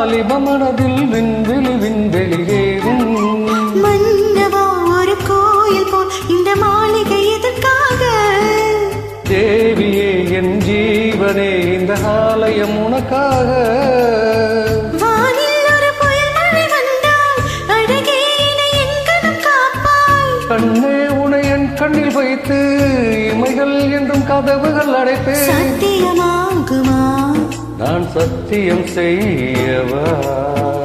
வாலிப மனதில் விண்வெளி விண்வெளியேறும் மன்னவா ஒரு கோயில் போல் இந்த மாளிகை எதற்காக? தேவியே என் ஜீவனே இந்த ஆலயம் உனக்காக. வானில் ஒரு புயல் மழை வந்தால் அழகே என்னை எங்கனம் காப்பாய். கண்ணே உனை என் கண்ணில் வைத்து இமைகள் என்றும் கதவுகள் அடைப்பேன். சத்தியமாகுமா? நான் சத்தியம் செய்யவா?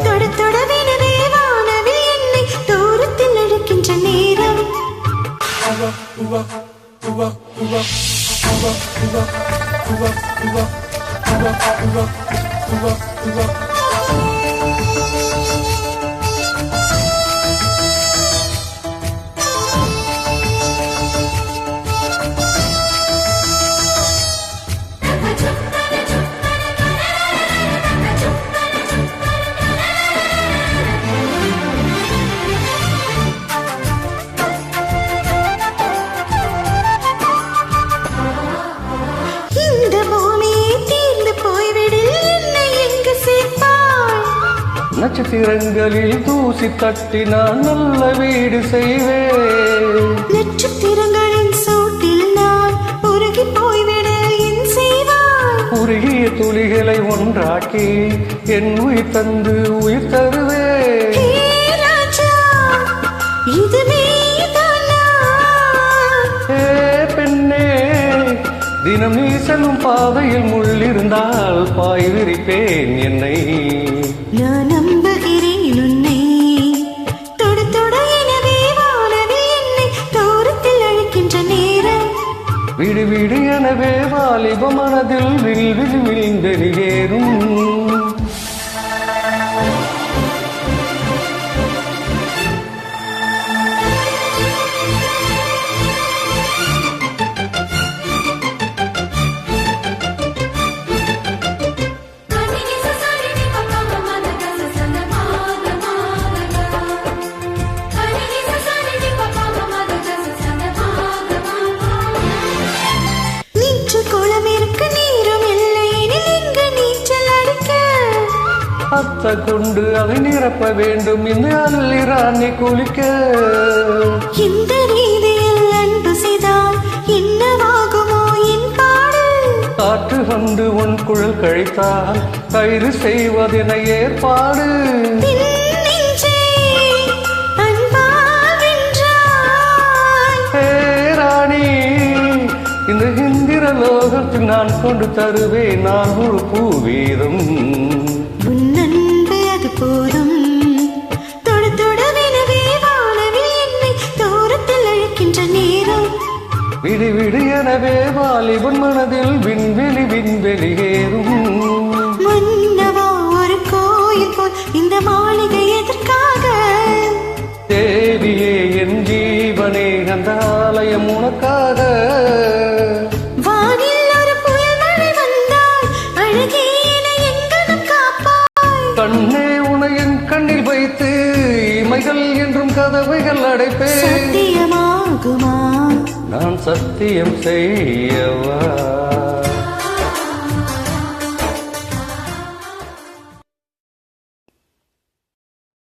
தொட தொடவெனவே வானவில் என்னை தூரத்தில் அழைக்கின்ற நேரம். நட்சத்திரங்களில் தூசி தட்டி நான் நல்ல வீடு செய்வேன். நட்சத்திரங்களின் சூட்டில் நான் உருகி போய்விட என் செய்வாய். உருகிய துளிகளை ஒன்றாக்கி என் உயிர் தந்து உயிர் தருவேன். பெண்ணே தினம் நீ செல்லும் பாதையில் முள்ளிருந்தால் பாய் விரிப்பேன் என்னை. நான் நம்புகிறேன் உன்னை. தொட தொட எனவே வானவில் என்னை தூரத்தில் அழைக்கின்ற நேரம். விடு விடு எனவே வாலிப மனதில் வில்விழி விழுந்தெறியேறும். அத்த கொண்டு அதை நிரப்ப வேண்டும் இந்த அல்லிராணி குளிக்க. இந்த ரீதியில் அன்பு செய்தால் என்னவாகுமோ என் பாடு? காற்று வந்து உன் குழல் கழித்தால் கயிறு செய்வதென ஏற்பாடு. ராணி இந்த இந்திர லோகத்தில் நான் கொண்டு தருவேன் நான் ஒரு பூவீதம். போதும் தொட தொடவெனவே வானவில் என்னை தூரத்தில் அழைக்கின்ற நேரம். விடு விடு எனவே வாலிபன் மனதில் விண்வெளி விண்வெளியேறும். மன்னவா ஒரு கோயில் போல் இந்த மாளிகை எதற்காக? தேவியே என் ஜீவனே அந்த ஆலயம் உனக்காக. வானில் ஒரு புயல் மழை வந்தால் அழகே என்னை எங்கனம் காப்பாய். கண்ணே என் கண்ணில் வைத்து இமைகள் என்றும் கதவைகள் அடைப்பேன். சத்தியமாகுமா? நான் சத்தியம் செய்யவா?